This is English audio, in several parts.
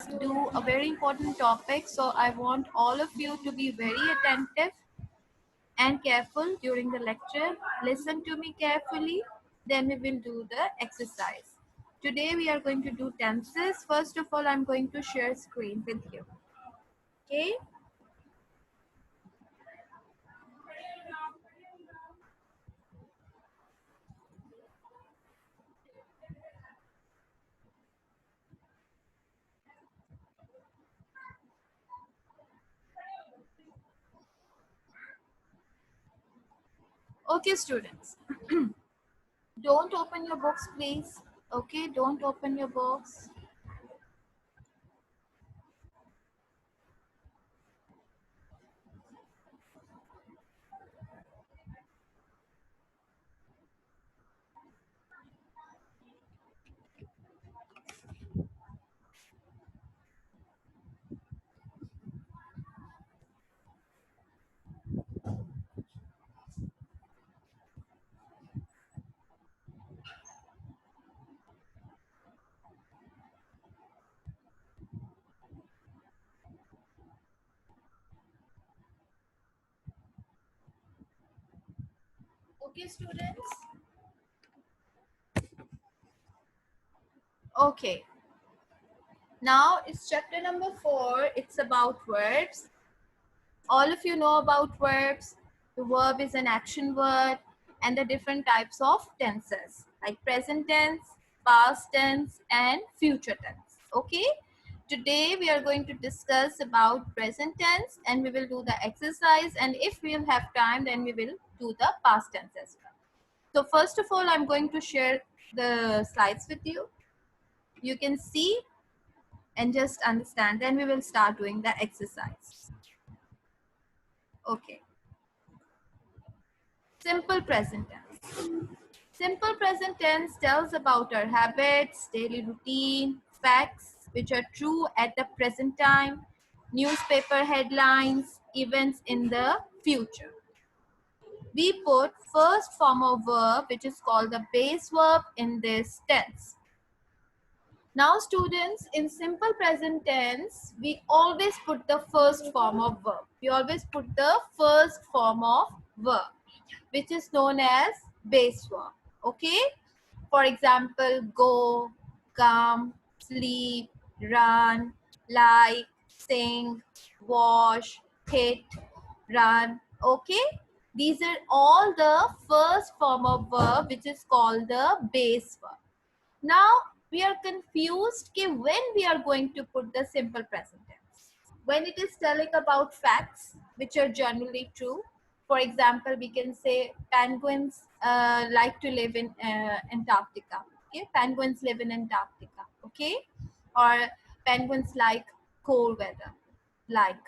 do a very important topic, so I want all of you to be very attentive and careful during the lecture. Listen to me carefully, then we will do the exercise. Today we are going to do tenses. First of all, I'm going to share screen with you. Okay? Okay, students. Don't open your books, please. Okay, don't open your books. Okay, students. Okay. Now it's chapter number 4. It's about verbs. All of you know about verbs. The verb is an action word and the different types of tenses like present tense, past tense and future tense. Okay. Today we are going to discuss about present tense and we will do the exercise, and if we'll have time then we will do the past tense as well. So first of all, I'm going to share the slides with you. You can see and just understand, then we will start doing the exercise. Okay. Simple present tense. Simple present tense tells about our habits, daily routine, facts which are true at the present time, newspaper headlines, events in the future. We put first form of verb, which is called the base verb, in this tense. Now students, in simple present tense, we always put the first form of verb. We always put the first form of verb, which is known as base verb. Okay? For example, go, come, sleep, run, like, sing, wash, hit, run. Okay? These are all the first form of verb, which is called the base verb. Now we are confused when we are going to put the simple present tense. When it is telling about facts which are generally true, for example, we can say penguins like to live in Antarctica. Okay, penguins live in Antarctica. Okay, or penguins like cold weather. Like,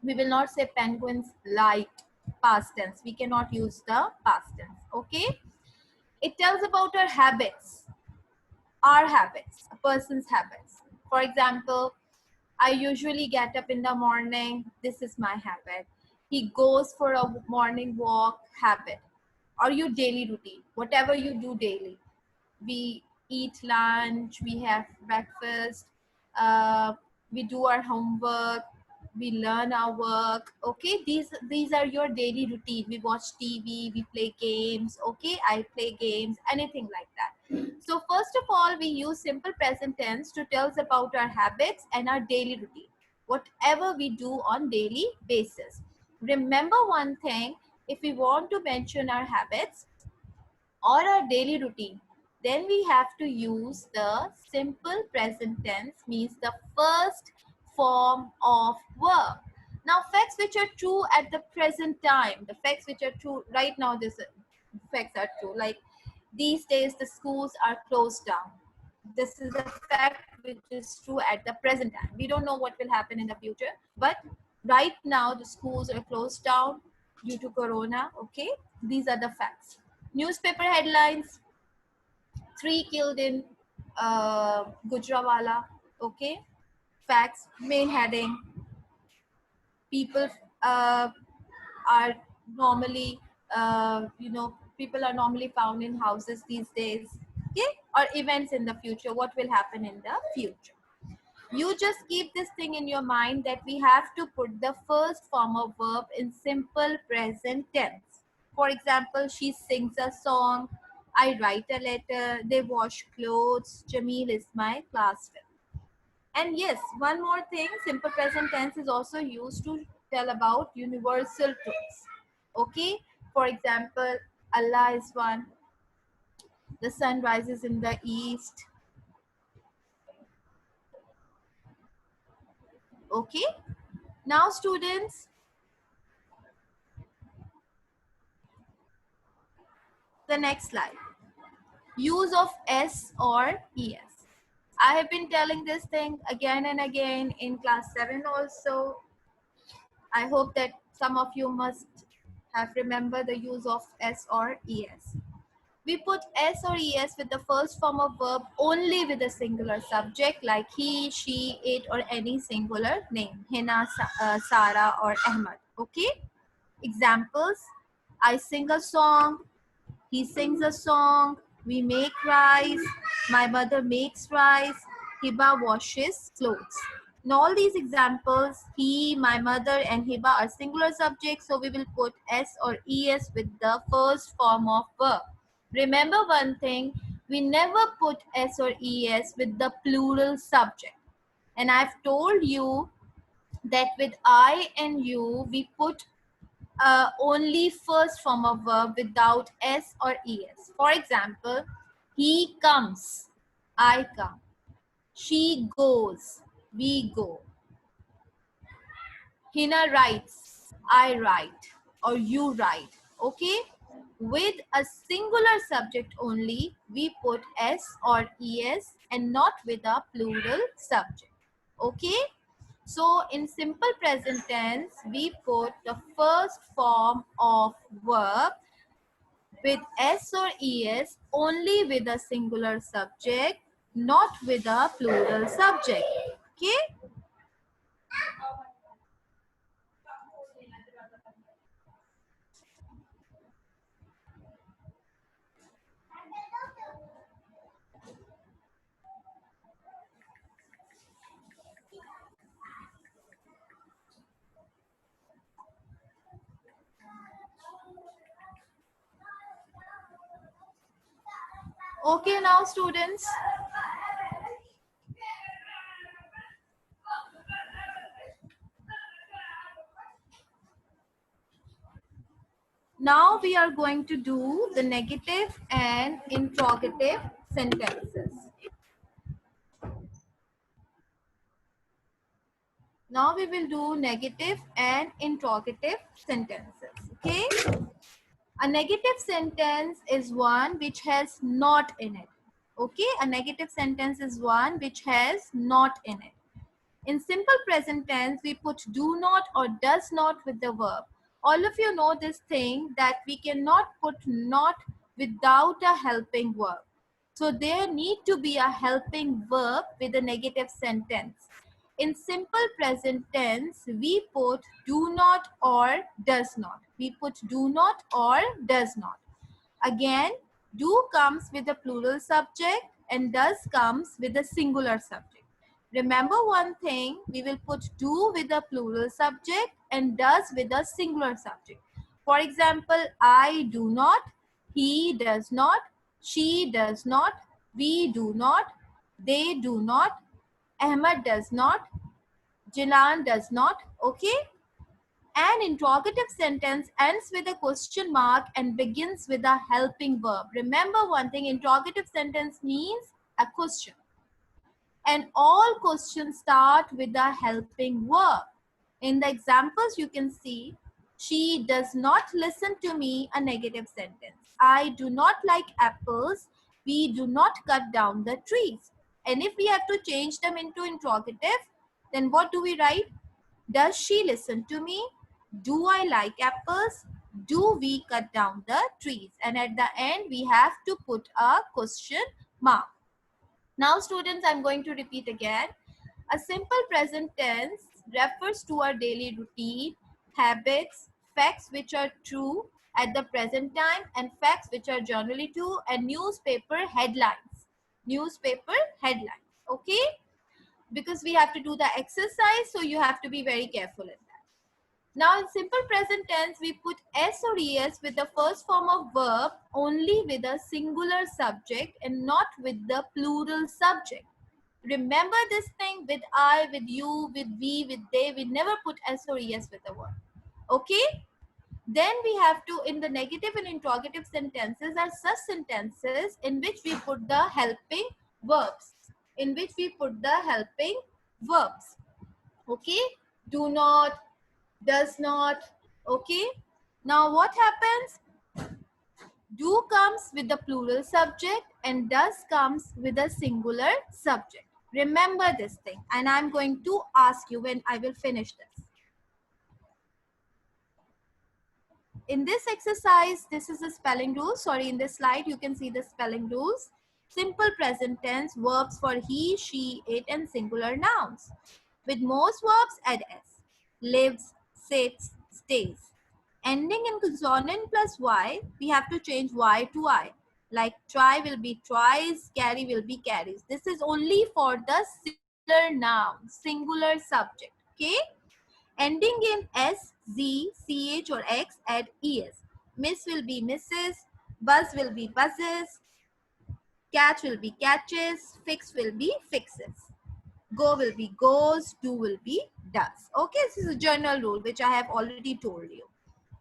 we will not say penguins like past tense. We cannot use the past tense. Okay, it tells about our habits, a person's habits. For example, I usually get up in the morning. This is my habit. He goes for a morning walk, habit. Or your daily routine, whatever you do daily. We eat lunch, we have breakfast, uh, we do our homework, we learn our work. Okay, these are your daily routine. We watch TV, we play games. Okay, I play games, anything like that. So first of all, we use simple present tense to tell us about our habits and our daily routine, whatever we do on daily basis. Remember one thing, if we want to mention our habits or our daily routine, then we have to use the simple present tense, means the first form of verb. Now, facts which are true at the present time, the facts which are true right now, this facts are true. Like, these days the schools are closed down. This is a fact which is true at the present time. We don't know what will happen in the future, but right now the schools are closed down due to corona. Okay, these are the facts. Newspaper headlines: 3 killed in Gujranwala. Okay, facts. Main heading: people uh, are normally, people are normally found in houses these days. Okay, or events in the future. What will happen in the future? You just keep this thing in your mind that we have to put the first form of verb in simple present tense. For example, she sings a song, I write a letter, they wash clothes, Jamil is my classmate. And yes, one more thing, simple present tense is also used to tell about universal truths. Okay? For example, Allah is one, the sun rises in the east. Okay? Now, students, the next slide. Use of S or ES. I have been telling this thing again and again in class 7 also. I hope that some of you must have remembered the use of S or ES. We put S or ES with the first form of verb only with a singular subject like he, she, it, or any singular name. Hina, Sarah, or Ahmad. Okay? Examples. I sing a song. He sings a song. We make rice. My mother makes rice. Hiba washes clothes. In all these examples, he, my mother, and Hiba are singular subjects, so we will put S or ES with the first form of verb. Remember one thing, we never put S or ES with the plural subject. And I've told you that with I and you, we put only first form of verb without S or ES. For example, he comes, I come. She goes, we go. Hina writes, I write, or you write. Okay? With a singular subject only, we put S or ES and not with a plural subject. Okay? So in simple present tense, we put the first form of verb with S or ES only with a singular subject, not with a plural subject. Okay? Okay, now students, now we are going to do the negative and interrogative sentences. Now we will do negative and interrogative sentences. Okay? A negative sentence is one which has not in it. Okay? A negative sentence is one which has not in it. In simple present tense, we put do not or does not with the verb. All of you know this thing that we cannot put not without a helping verb. So there need to be a helping verb with a negative sentence. In simple present tense, we put do not or does not. We put do not or does not. Again, do comes with a plural subject and does comes with a singular subject. Remember one thing, we will put do with a plural subject and does with a singular subject. For example, I do not, he does not, she does not, we do not, they do not, Ahmad does not, Jilan does not. Okay? An interrogative sentence ends with a question mark and begins with a helping verb. Remember one thing, interrogative sentence means a question. And all questions start with a helping verb. In the examples you can see, she does not listen to me, a negative sentence. I do not like apples. We do not cut down the trees. And if we have to change them into interrogative, then what do we write? Does she listen to me? Do I like apples? Do we cut down the trees? And at the end, we have to put a question mark. Now, students, I'm going to repeat again. A simple present tense refers to our daily routine, habits, facts which are true at the present time, and facts which are generally true, and newspaper headlines. Newspaper headlines. Okay? because we have to do the exercise, so you have to be very careful in that. Now in simple present tense, we put s or es with the first form of verb only with a singular subject and not with the plural subject. Remember this thing, with I, with you, with we, with they, we never put s or es with the word. Okay? Then we have to, in the negative and interrogative sentences are such sentences in which we put the helping verbs. In which we put the helping verbs. Okay? Do not, does not. Okay? Now what happens? Do comes with the plural subject and does comes with a singular subject. Remember this thing, and I'm going to ask you when I will finish this. In this exercise, this is the spelling rules. Sorry, in this slide, you can see the spelling rules. Simple present tense, verbs for he, she, it, and singular nouns. With most verbs, add s. Lives, sits, stays. Ending in consonant plus y, we have to change y to I. Like try will be tries, carry will be carries. This is only for the singular noun, singular subject. Okay? Ending in S, Z, CH or X, add ES. Miss will be misses, buzz will be buzzes, catch will be catches, fix will be fixes. Go will be goes, do will be does. Okay, this is a general rule which I have already told you.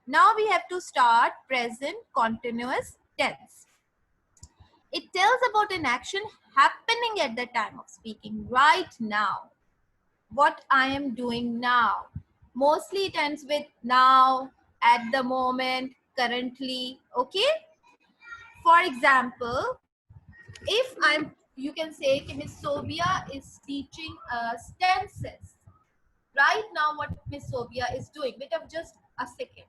Now we have to start present continuous tense. It tells about an action happening at the time of speaking, right now. What I am doing now. Mostly it ends with now, at the moment, currently. Okay? For example, if you can say Miss Sobia is teaching us tenses. Right now, what Miss Sobia is doing. Wait up just a second.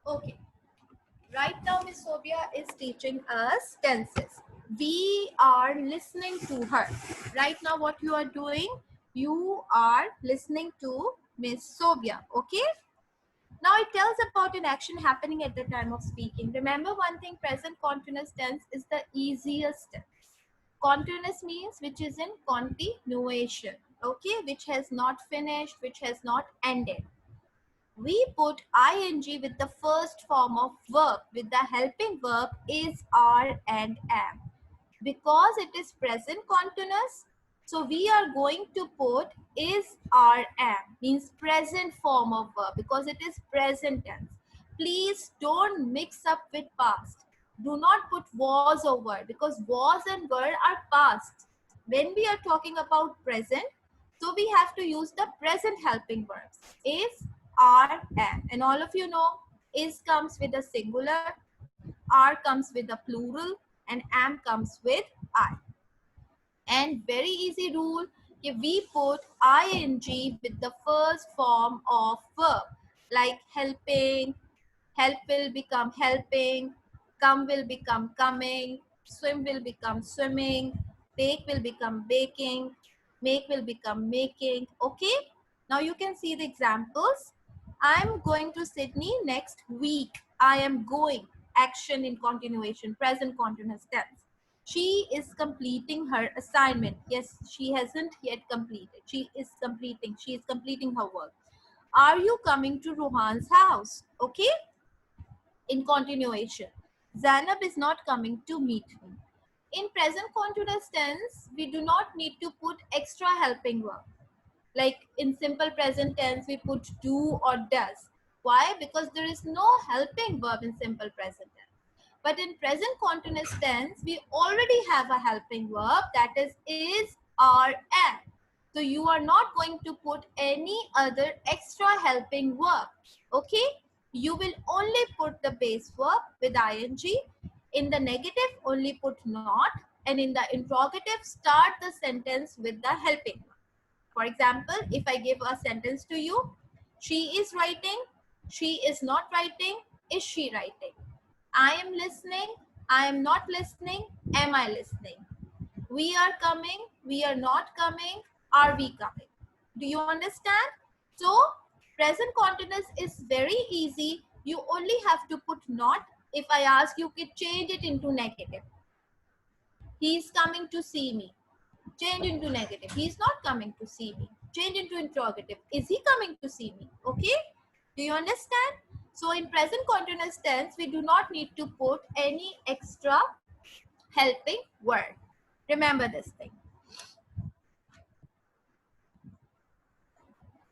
Okay. Right now, Miss Sobia is teaching us tenses. We are listening to her. Right now, what you are doing? You are listening to Miss Sobia. Okay? Now it tells about an action happening at the time of speaking. Remember one thing, present continuous tense is the easiest tense. Continuous means which is in continuation. Okay? Which has not finished, which has not ended. We put ing with the first form of verb with the helping verb is, are, and am. Because it is present continuous, so we are going to put is, are, am, means present form of verb because it is present tense. Please don't mix up with past. Do not put was or were because was and were are past. When we are talking about present, so we have to use the present helping verbs. Is, are, am. And all of you know, is comes with a singular, are comes with a plural, and am comes with I. And very easy rule, if we put ing with the first form of verb, like helping, help will become helping, come will become coming, swim will become swimming, bake will become baking, make will become making. Okay? Now you can see the examples. I'm going to Sydney next week. I am going. Action in continuation, present continuous tense. She is completing her assignment. Yes, she hasn't yet completed. She is completing. She is completing her work. Are you coming to Rohan's house? Okay? In continuation, Zainab is not coming to meet me. In present continuous tense, we do not need to put extra helping verb. Like in simple present tense, we put do or does. Why? Because there is no helping verb in simple present tense. But in present continuous tense, we already have a helping verb that is, are, am. So you are not going to put any other extra helping verb. Okay? You will only put the base verb with ing. In the negative, only put not. And in the interrogative, start the sentence with the helping verb. For example, if I give a sentence to you, she is writing, she is not writing, is she writing? I am listening, I am not listening, am I listening? We are coming, we are not coming, are we coming? Do you understand? So, Present continuous is very easy. You only have to put not. If I ask you to change it into negative, he is coming to see me. Change into negative. He is not coming to see me. Change into interrogative. Is he coming to see me? Okay? Do you understand? So in present continuous tense, we do not need to put any extra helping word. Remember this thing.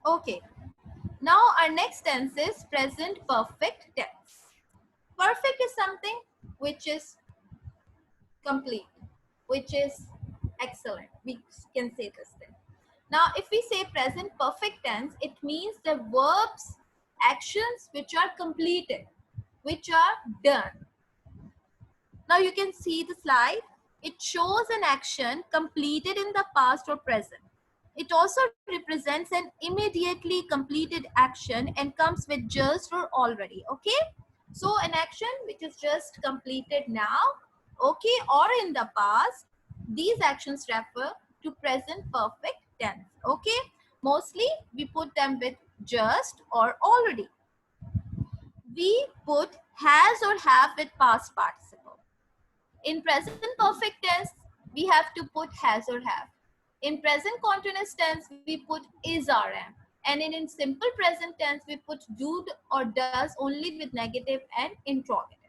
Okay. Now our next tense is present perfect tense. Perfect is something which is complete, which is excellent. We can say this thing. Now, if we say present perfect tense, it means the verbs, actions which are completed, which are done. Now, you can see the slide. It shows an action completed in the past or present. It also represents an immediately completed action and comes with just or already. Okay? So, an action which is just completed now, okay, or in the past, these actions refer to present perfect tense. Okay? Mostly we put them with just or already. We put has or have with past participle. In present perfect tense, we have to put has or have. In present continuous tense, we put is or am. And in simple present tense, we put do or does only with negative and interrogative.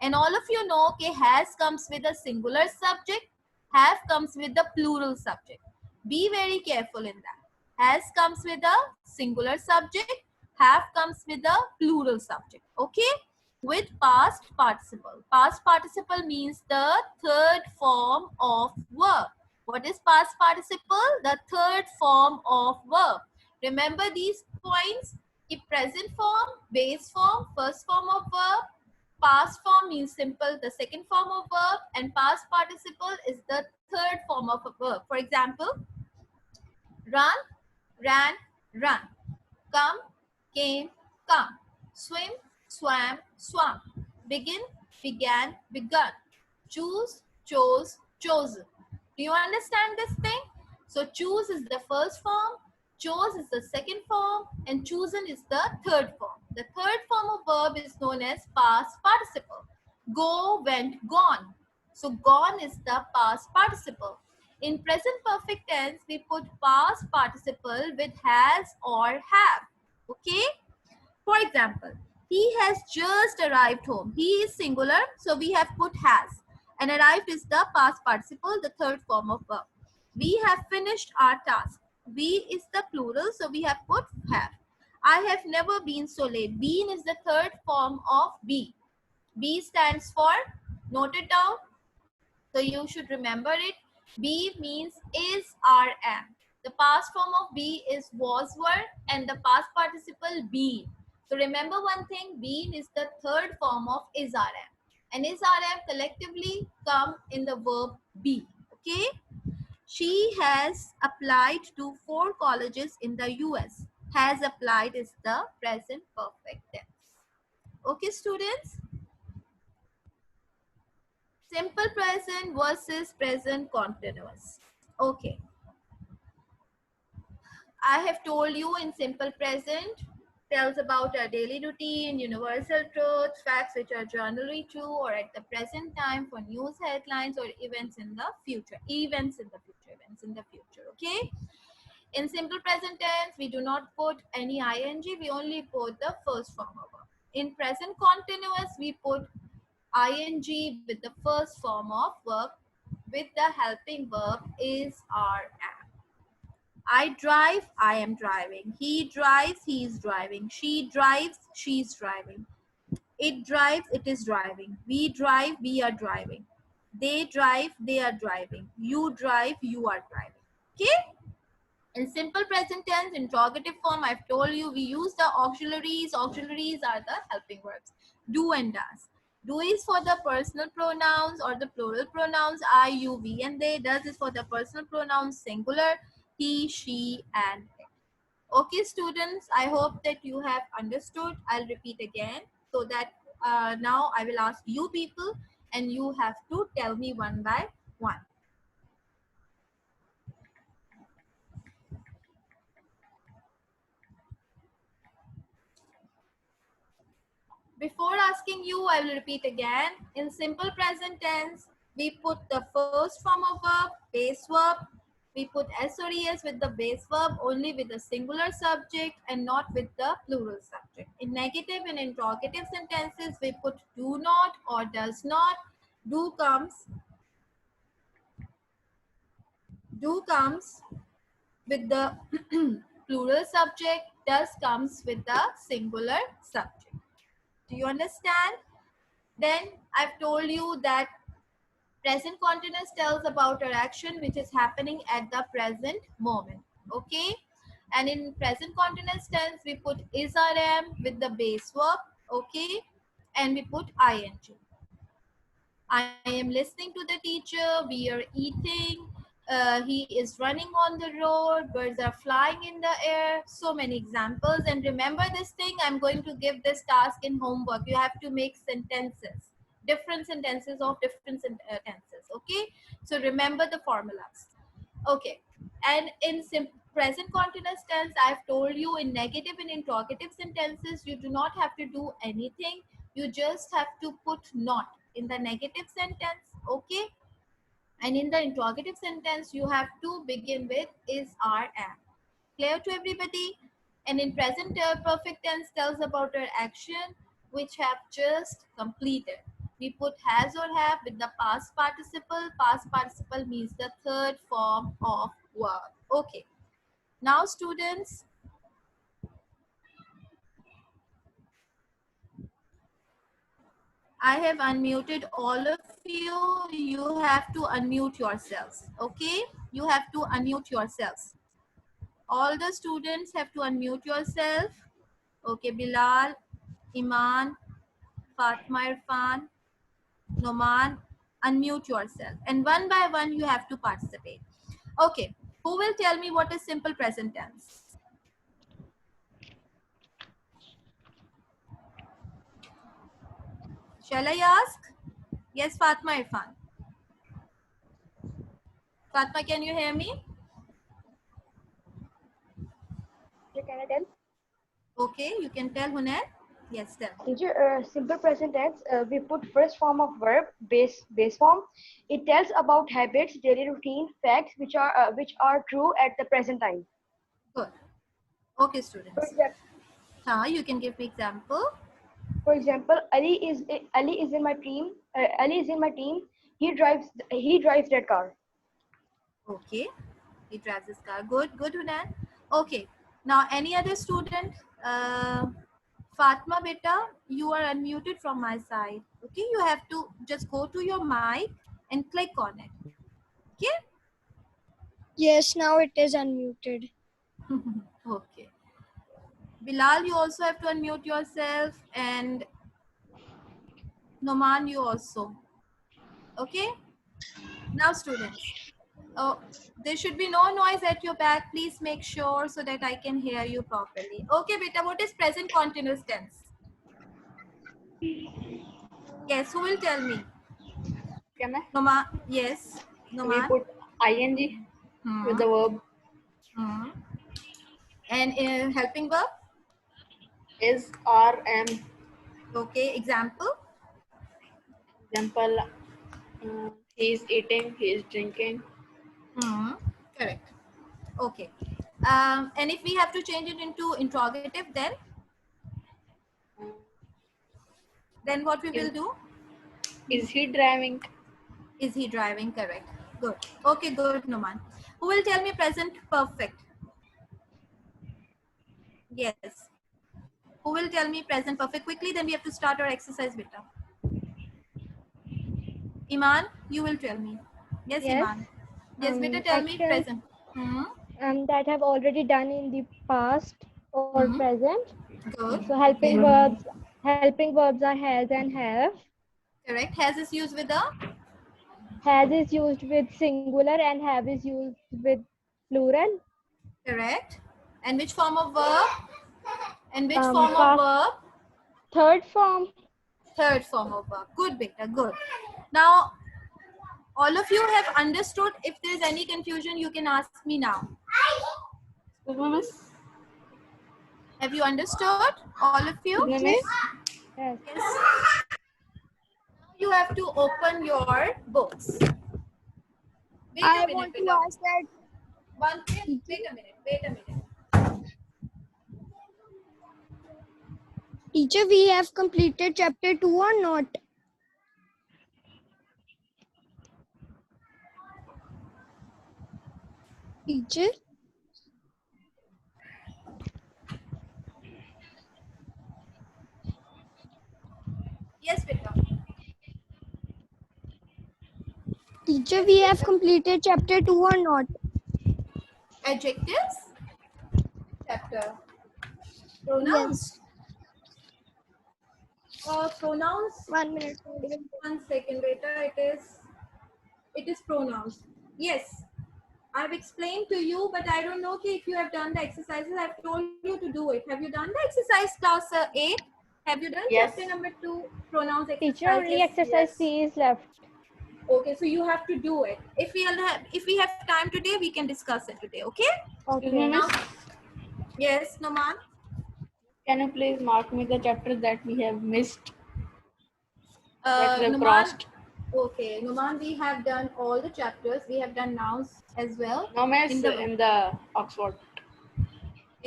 And all of you know, okay, has comes with a singular subject, have comes with the plural subject. Be very careful in that. Has comes with a singular subject, have comes with a plural subject. Okay? With past participle. Past participle means the third form of verb. What is past participle? The third form of verb. Remember these points? The present form, base form, first form of verb. Past form means simple, the second form of verb, and past participle is the third form of a verb. For example, run, ran, run. Come, came, come. Swim, swam, swam. Begin, began, begun. Choose, chose, chosen. Do you understand this thing? So choose is the first form, chose is the second form, and chosen is the third form. The third form of verb is known as past participle. Go, went, gone. So gone is the past participle. In present perfect tense, we put past participle with has or have. Okay? For example, he has just arrived home. He is singular, so we have put has. And arrived is the past participle, the third form of verb. We have finished our task. We is the plural, so we have put have. I have never been so late. Been is the third form of be. Be stands for, note it down. So you should remember it. Be means is, are, am. The past form of be is was, were, and the past participle been. So remember one thing, been is the third form of is, are, am. And is, are, am collectively come in the verb be. Okay? She has applied to 4 colleges in the US. Has applied is the present perfect tense. Okay, students? Simple present versus present continuous. Okay. I have told you in simple present tells about our daily routine, universal truths, facts which are generally true or at the present time for news headlines or events in the future. Events in the future. Okay. In simple present tense, we do not put any ing. We only put the first form of verb. In present continuous, we put ing with the first form of verb with the helping verb is, are, am. I drive, I am driving. He drives, he is driving. She drives, she is driving. It drives, it is driving. We drive, we are driving. They drive, they are driving. You drive, you are driving. Okay? In simple present tense, interrogative form, I've told you we use the auxiliaries. Auxiliaries are the helping verbs. Do and does. Do is for the personal pronouns or the plural pronouns I, you, we, and they. Does is for the personal pronouns singular he, she, and it. Okay, students, I hope that you have understood. I'll repeat again so that now I will ask you people and you have to tell me one by one. Before asking you, I will repeat again. In simple present tense, we put the first form of verb, base verb. We put S or ES with the base verb only with the singular subject and not with the plural subject. In negative and interrogative sentences, we put do not or does not. Do comes with the plural subject, does comes with the singular subject. Do you understand? Then I've told you that present continuous tells about our action which is happening at the present moment. Okay? And in present continuous tense, we put is or am with the base verb. Okay? And we put ing. I am listening to the teacher. We are eating. He is running on the road. Birds are flying in the air. So many examples. And remember this thing, I'm going to give this task in homework. You have to make sentences, different sentences of different tenses. Okay. So remember the formulas. Okay. And in present continuous tense, I've told you in negative and interrogative sentences, you do not have to do anything. You just have to put not in the negative sentence. Okay. And in the interrogative sentence, you have to begin with is, are, am. Clear to everybody? And in present perfect tense tells about our action which have just completed. We put has or have with the past participle. Past participle means the third form of verb. Okay. Now students, I have unmuted all of you. You have to unmute yourselves. Okay? You have to unmute yourselves. All the students have to unmute yourself. Okay, Bilal, Iman, Fatma Irfan, Noman, unmute yourself. And one by one, you have to participate. Okay, who will tell me what is simple present tense? Shall I ask? Yes, Fatma Irfan. Fatma, can you hear me? Can I tell? Okay, you can tell Hunain. Yes, tell. Teacher, simple present tense, we put first form of verb, base form. It tells about habits, daily routine, facts which are true at the present time. Good. Okay, For students. example, You can give me example. Ali is in my team. Ali is in my team. He drives that car. Okay, he drives his car. Good, good, Hunain. Okay, now any other student? Fatma beta, you are unmuted from my side. Okay, you have to just go to your mic and click on it. Okay. Yes, now it is unmuted. Okay. Bilal, you also have to unmute yourself, and Noman, you also. Okay. Now, students, there should be no noise at your back. Please make sure so that I can hear you properly. Okay, beta, what is present continuous tense? Yes, who will tell me? Can I? Noman, yes. We Noman. put ing with the verb Hmm. And helping verb? is, are, am. Okay, example? Example, he is eating, he is drinking. Correct. Okay. And if we have to change it into interrogative, then what we will do? Is he driving? Is he driving? Correct. Good. Okay, good, Numan. Who will tell me present perfect? Yes. Who will tell me present perfect quickly? Then we have to start our exercise, beta. Iman, you will tell me. Yes, Yes. Iman. Yes, beta, tell me Actions present. that have already done in the past or present. Good. So Okay. helping verbs are has and have. Correct. Has is used with the Has is used with singular and have is used with plural. correct. And which form of verb? And which Um, form of verb? Third form. Third form of verb. Good, beta. Good. Now, all of you have understood. If there is any confusion, you can ask me now. Excuse me, miss. Have you understood? All of you? Excuse me, miss. Yes. Yes. Now you have to open your books. Wait I a minute, want to Vita. ask that One thing. Wait a minute. Wait a minute. teacher, we have completed chapter 2 or not? Teacher, Yes, Vita. teacher, we have completed chapter 2 or not? Adjectives. Chapter. Pronouns. Yes. Pronouns. 1 minute. 1 second, Vita. It is pronouns. Yes. I've explained to you, but I don't know if you have done the exercises. I've told you to do it. Have you done the exercise class 8? Have you done Yes. chapter number 2, pronouns exercises? Teacher, only exercise yes. C is left. Okay, so you have to do it. If we have time today, we can discuss it today. Okay? Excuse me, Okay. Now, miss. yes, Noman. Can you please mark me the chapter that we have missed? That we have Noman. crossed? Okay, Noman, we have done all the chapters. We have done nouns as well. No, miss, In in the the Oxford.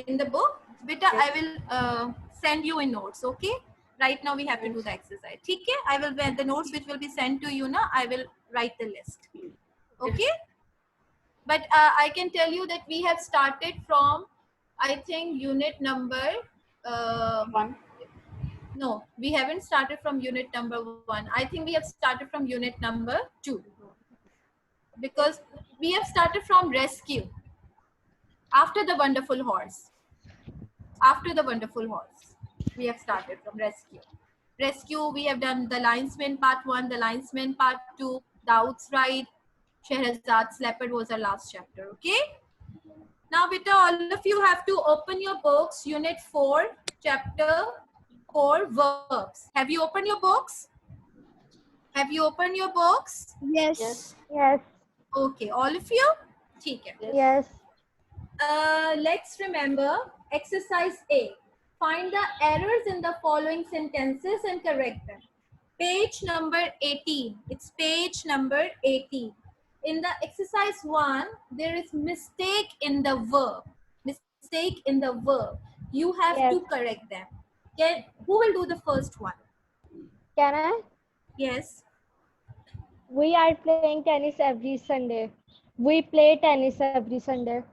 in the book, beta, Yes. I will send you in notes. Okay, right now we have to do the exercise. Okay, I will, when the notes which will be sent to you now, I will write the list. Okay, but I can tell you that we have started from, I think, unit number 1. no, we haven't started from unit number 1. I think we have started from unit number 2, because we have started from rescue after the wonderful horse. After the wonderful horse, we have started from rescue. Rescue, we have done the linesman part 1, the linesman part 2, Daud's ride, Shehrazad's leopard was our last chapter. Okay, now beta, all of you have to open your books, unit 4, chapter 4, verbs. Have you opened your books? Have you opened your books? Yes. Yes. Yes. Okay, all of you? ठीक है. Yes. Let's remember exercise A. Find the errors in the following sentences and correct them. Page number 18. It's page number 18. In the exercise 1, there is mistake in the verb. Mistake in the verb. You have Yes. to correct them. Who will do the first one? Can I? Yes. We are playing tennis every Sunday. We play tennis every Sunday.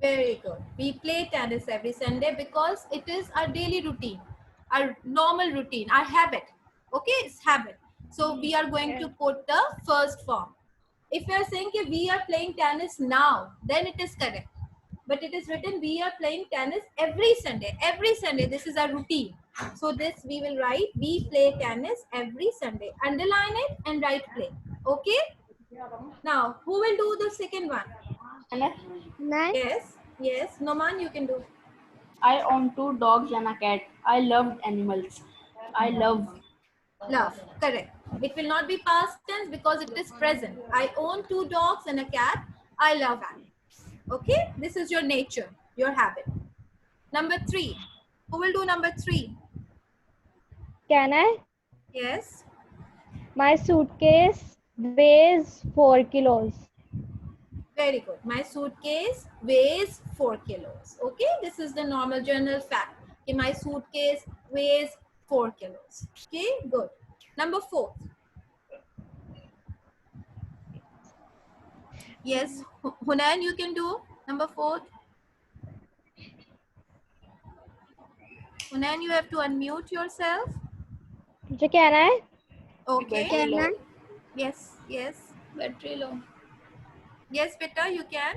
Very good. We play tennis every Sunday because it is our daily routine, our normal routine, our habit. Okay, it's habit. So we are going to put the first form. If you are saying that we are playing tennis now, then it is correct. But it is written we are playing tennis every Sunday. Every Sunday, this is our routine. So this we will write, we play tennis every Sunday. Underline it and write play. Okay? Now, who will do the second one? And Nine. Yes, yes. Noman, you can do. I own 2 dogs and a cat. I loved animals. I love. Love, correct. It will not be past tense because it is present. I own 2 dogs and a cat. I love animals. Okay, this is your nature, your habit. Number 3. Who will do number 3? Can I? Yes. My suitcase weighs 4 kilos. Very good. My suitcase weighs 4 kilos. Okay, this is the normal general fact. Okay, my suitcase weighs 4 kilos. Okay, good. Number 4. Yes, Hunayan, you can do number 4. Hunayan, you have to unmute yourself. Teacher, can I? Okay. Battery low. Yes, yes. Battery low. Yes, beta, you can.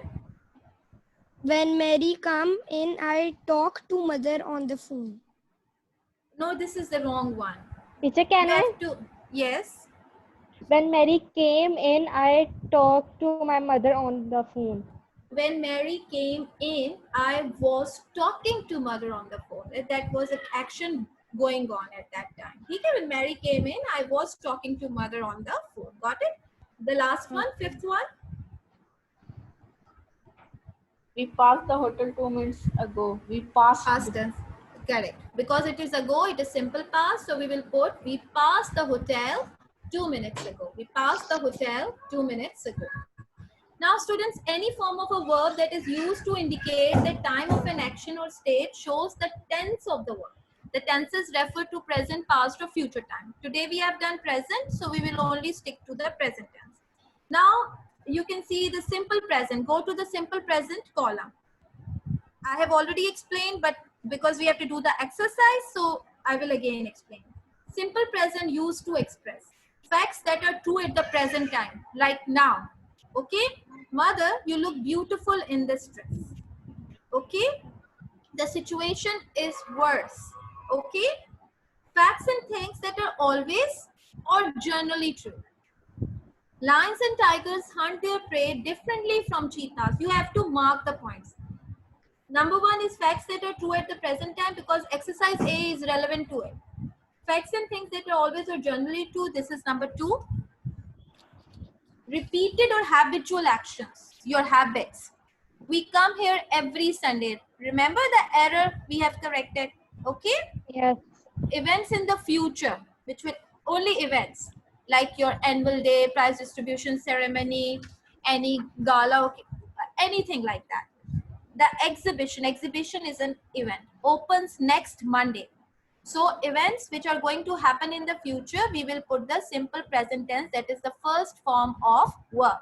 When Mary come in, I talk to mother on the phone. No, this is the wrong one. Teacher, can You I? have to. Yes. When Mary came in, I talked to my mother on the phone. When Mary came in, I was talking to mother on the phone. That was an action going on at that time. Okay, when Mary came in, I was talking to mother on the phone. Got it? The last one, 5th one. We passed the hotel 2 minutes ago. We passed. Past tense. Correct. Because it is ago, it is simple past. So we will put, we passed the hotel 2 minutes ago. We passed the hotel 2 minutes ago. Now students, any form of a verb that is used to indicate the time of an action or state shows the tense of the verb. The tenses refer to present, past or future time. Today we have done present, so we will only stick to the present tense. Now you can see the simple present. Go to the simple present column. I have already explained, but because we have to do the exercise, so I will again explain. Simple present used to express facts that are true at the present time, like now. Okay, mother, you look beautiful in this dress. Okay, the situation is worse. Okay, facts and things that are always or generally true. Lions and tigers hunt their prey differently from cheetahs. You have to mark the points. Number one is facts that are true at the present time, because exercise A is relevant to it. Facts and things that are always or generally true. This is number two. Repeated or habitual actions, your habits. We come here every Sunday. Remember the error we have corrected. Okay. Yes. Events in the future, which will only events like your annual day, prize distribution ceremony, any gala, okay, anything like that. The exhibition is an event, opens next Monday. So events which are going to happen in the future, we will put the simple present tense, that is the first form of verb.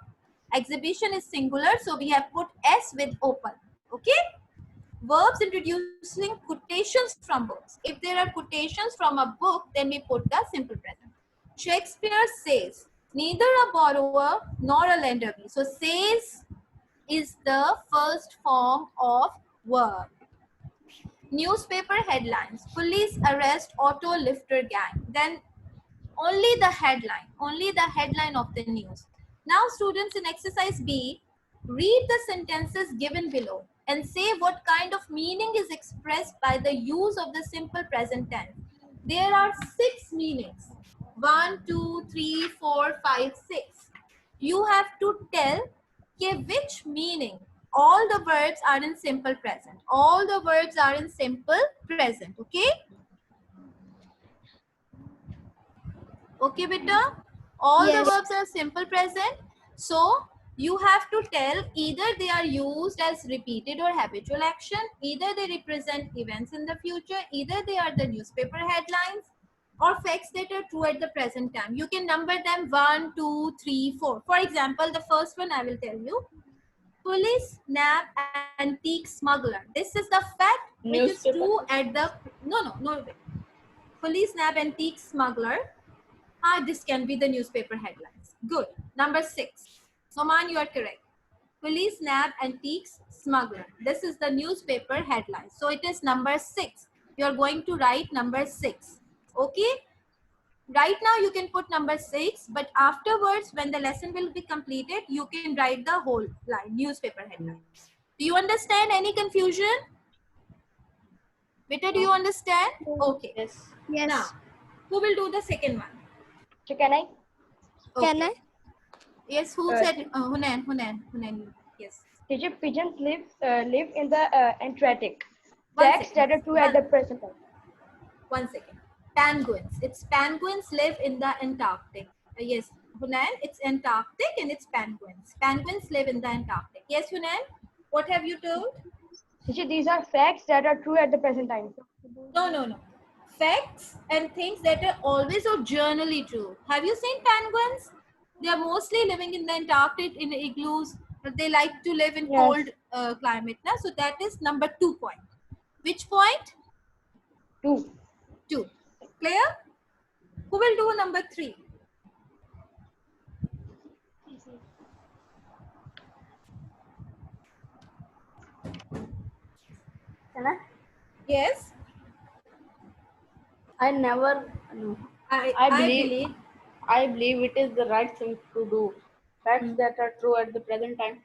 Exhibition is singular, so we have put S with open. Okay. Verbs introducing quotations from books. If there are quotations from a book, then we put the simple present. Shakespeare says, neither a borrower nor a lender be. So says is the first form of verb. Newspaper headlines. Police arrest auto lifter gang. Then only the headline of the news. Now students, in exercise B, read the sentences given below and say what kind of meaning is expressed by the use of the simple present tense. There are 6 meanings. 1, 2, 3, 4, 5, 6. You have to tell which meaning. All the words are in simple present. All the words are in simple present. Okay? Okay, beta? All the Yes. verbs are simple present. So, you have to tell either they are used as repeated or habitual action, either they represent events in the future, either they are the newspaper headlines, or facts that are true at the present time. You can number them 1, 2, 3, 4. For example, the first one I will tell you. Police nab antique smuggler. This is the fact which is Newspaper. true at the... No. Wait. Police nab antique smuggler. This can be the newspaper headlines. Good. Number 6. Soman, you are correct. Police nab antiques smuggler. This is the newspaper headline. So it is number 6. You are going to write number 6. Okay. Right now you can put number 6, but afterwards when the lesson will be completed, you can write the whole line, newspaper headline. Do you understand any confusion? Beta, do you understand? Okay. Yes. Yes. Now, who will do the second one? So can I? Can I? Yes, who said? Hunain. Yes. Teacher, pigeons live in the Antarctic. One Facts second. that are true at the present time. 1 second. Penguins. It's penguins live in the Antarctic. Yes, Hunain, it's Antarctic and it's penguins. Penguins live in the Antarctic. Yes, Hunain, what have you told? Teacher, these are facts that are true at the present time. No. Facts and things that are always or generally true. Have you seen penguins? They are mostly living in the Antarctic in igloos. But they like to live in Yes. cold climate. Na? So that is number 2 point. Which point? 2. 2. Clear? Who will do number 3? Can I? Yes. I never. No. I believe it is the right thing to do. Facts that are true at the present time.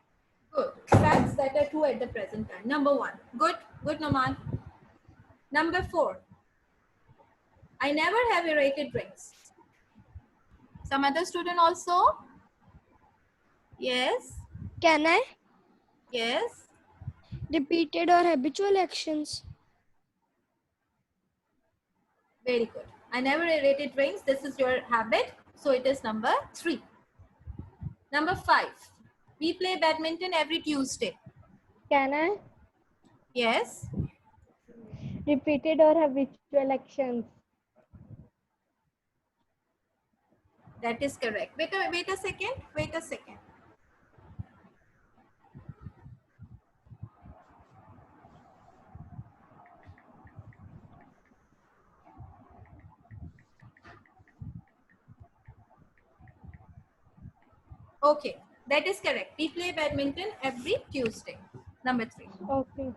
Good. Facts that are true at the present time. Number 1. Good, Noman. Number 4. I never have aerated drinks. Some other student also? Yes. Can I? Yes. Repeated or habitual actions. Very good. I never rated rings. This is your habit. So it is number 3. Number 5. We play badminton every Tuesday. Can I? Yes. Repeated or habitual actions? That is correct. Wait a second. Wait a second. Okay, that is correct. We play badminton every Tuesday. Number 3. Okay.